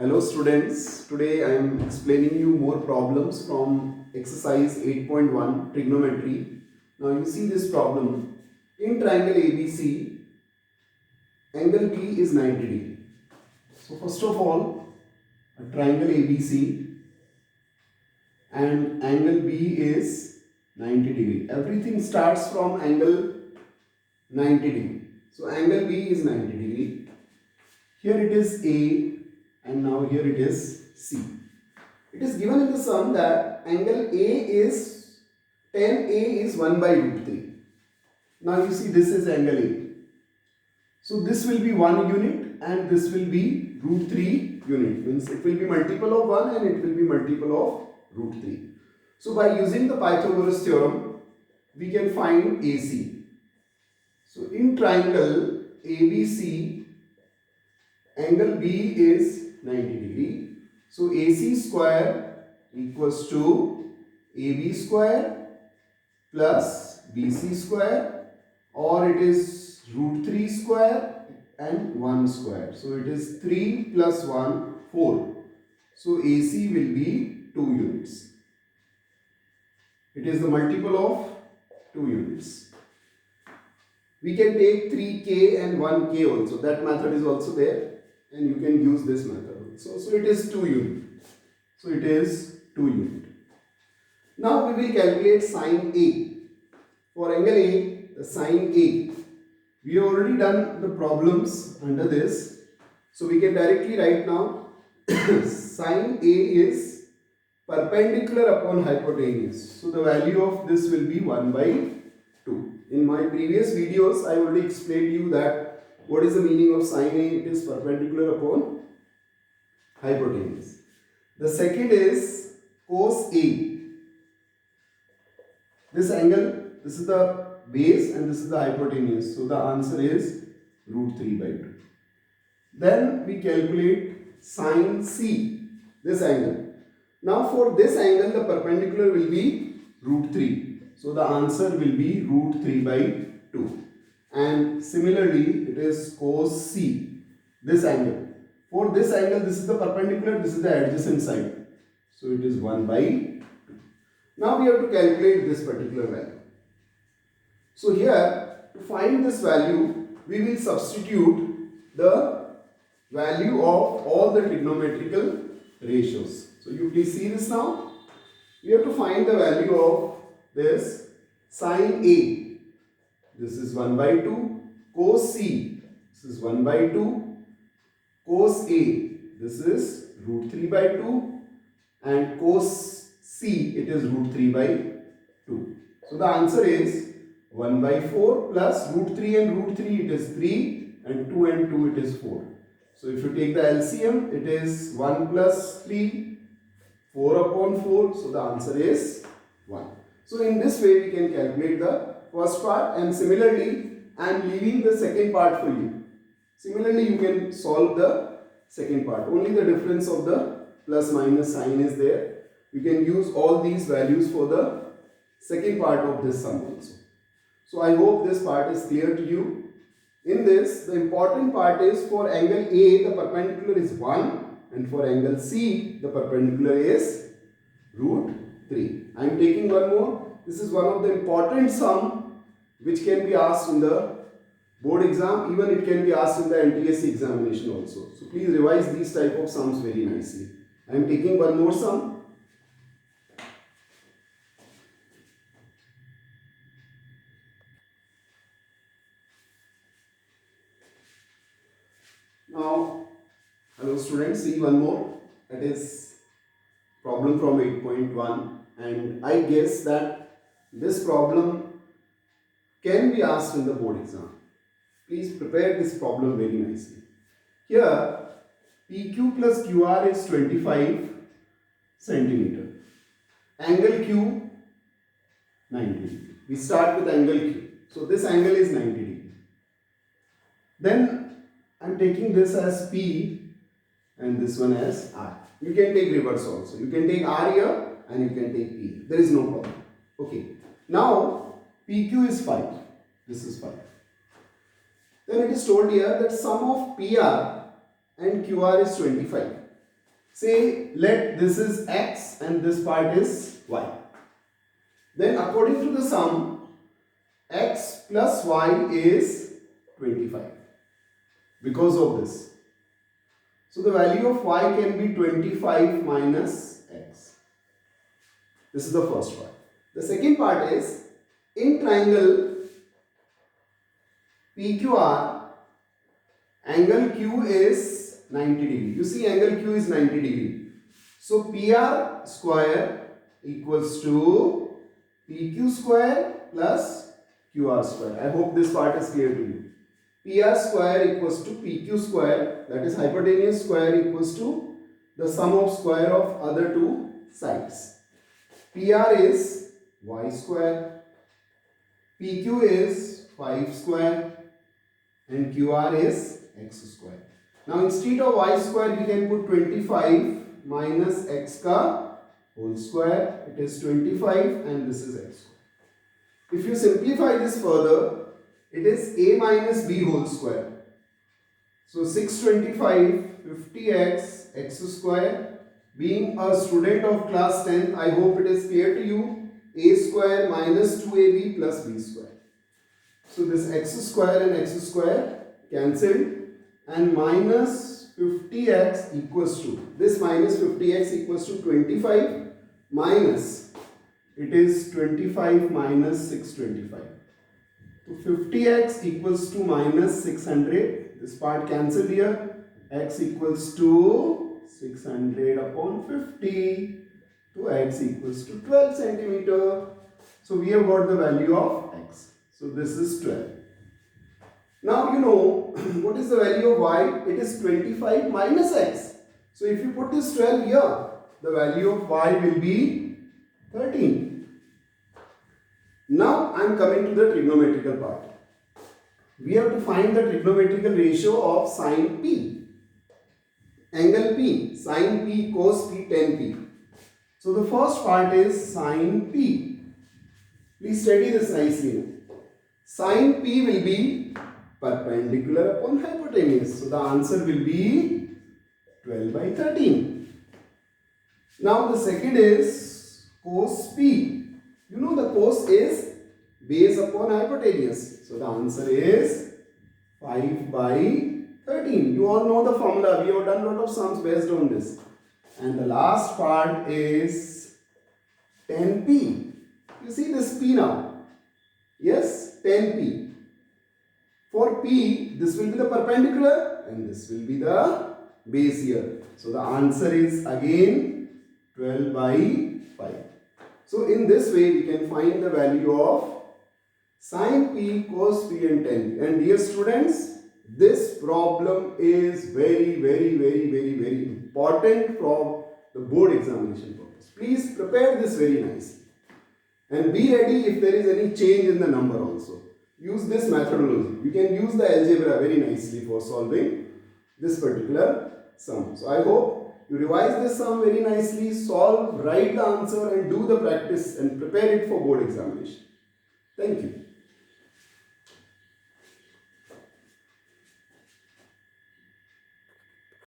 Hello students, today I am explaining you more problems from exercise 8.1 trigonometry. Now you see this problem. In triangle ABC, angle B is 90 degree. So first of all, a triangle ABC and angle B is 90 degree. Everything starts from angle 90 degree. So angle B is 90 degree. Here it is A and now here it is C. It is given in the sum that angle A is tan A is 1 by root 3. Now you see this is angle A. So this will be 1 unit and this will be root 3 unit. Means it will be multiple of 1 and it will be multiple of root 3. So by using the Pythagoras theorem, we can find AC. So in triangle ABC, angle B is 90 degree. So AC square equals to AB square plus BC square, or it is root 3 square and 1 square. So it is 3 plus 1, 4. So AC will be 2 units. It is the multiple of 2 units. We can take 3k and 1k also. That method is also there and you can use this method also. So it is 2 unit. So it is 2 unit. Now we will calculate sine A. For angle A, the sine A. We have already done the problems under this. So we can directly write now sine A is perpendicular upon hypotenuse. So the value of this will be 1 by 2. In my previous videos, I already explained you that what is the meaning of sine A? It is perpendicular upon hypotenuse. The second is cos A. This angle, this is the base and this is the hypotenuse. So the answer is root 3 by 2. Then we calculate sine C, this angle. Now for this angle, the perpendicular will be root 3. So the answer will be root 3 by 2. And similarly, it is cos C, this angle. For this angle, this is the perpendicular, this is the adjacent side. So it is 1 by 2. Now we have to calculate this particular value. So here, to find this value, we will substitute the value of all the trigonometrical ratios. So you please see this now. We have to find the value of this sine A. This is 1 by 2. Cos C. This is 1 by 2. Cos A. This is root 3 by 2. And cos C, it is root 3 by 2. So the answer is 1 by 4 plus root 3 and root 3, it is 3, and 2 and 2, it is 4. So if you take the LCM, it is 1 plus 3, 4 upon 4. So the answer is 1. So in this way, we can calculate the first part, and similarly, I am leaving the second part for you. Similarly, you can solve the second part. Only the difference of the plus minus sign is there. You can use all these values for the second part of this sum also. So I hope this part is clear to you. In this, the important part is for angle A, the perpendicular is 1, and for angle C, the perpendicular is root 3. I am taking one more. This is one of the important sum which can be asked in the board exam. Even it can be asked in the NTSC examination also. So please revise these type of sums very nicely. I am taking one more sum. Now, hello students, see one more. That is problem from 8.1, and I guess that this problem can be asked in the board exam. Please prepare this problem very nicely. Here, PQ plus QR is 25 centimeter. Angle Q, 90. We start with angle Q. So this angle is 90 degree. Then I am taking this as P and this one as R. You can take reverse also. You can take R here and you can take P. There is no problem. Okay. Now PQ is 5. This is 5. Then it is told here that sum of PR and QR is 25. Say let this is x and this part is y. Then according to the sum, x plus y is 25 because of this. So the value of y can be 25 minus x. This is the first part. The second part is in triangle PQR, angle Q is 90 degree. You see angle Q is 90 degree. So PR square equals to PQ square plus QR square. I hope this part is clear to you. PR square equals to PQ square, that is hypotenuse square equals to the sum of square of other two sides. PR is y square, PQ is 5 square and QR is x square. Now instead of y square we can put 25 minus x ka whole square. It is 25 and this is x square. If you simplify this further, it is a minus b whole square. So 625 50x x square. Being a student of class 10, I hope it is clear to you. A square minus 2ab plus b square. So this x square and x square cancelled and minus 50x equals to, this minus 50x equals to 25 minus, it is 25 minus 625. So 50x equals to minus 600. This part cancelled here. X equals to 600 upon 50. So x equals to 12 centimeter. So we have got the value of x. So this is 12. Now you know what is the value of y? It is 25 minus x. So if you put this 12 here, the value of y will be 13. Now I am coming to the trigonometrical part. We have to find the trigonometrical ratio of sine p. Angle p, sine p, cos p, tan p. So the first part is sine p. Please study this nicely. Sine p will be perpendicular upon hypotenuse. So the answer will be 12 by 13. Now the second is cos p. You know the cos is base upon hypotenuse. So the answer is 5 by 13. You all know the formula. We have done a lot of sums based on this. And the last part is tan p. You see this p now. Yes, tan p. For p, this will be the perpendicular and this will be the base here. So the answer is again 12 by 5. So in this way we can find the value of sine p, cos p and tan p. And dear students, this problem is very important from the board examination purpose. Please prepare this very nicely. And be ready if there is any change in the number also. Use this methodology. You can use the algebra very nicely for solving this particular sum. So I hope you revise this sum very nicely, solve, write the answer and do the practice and prepare it for board examination. Thank you.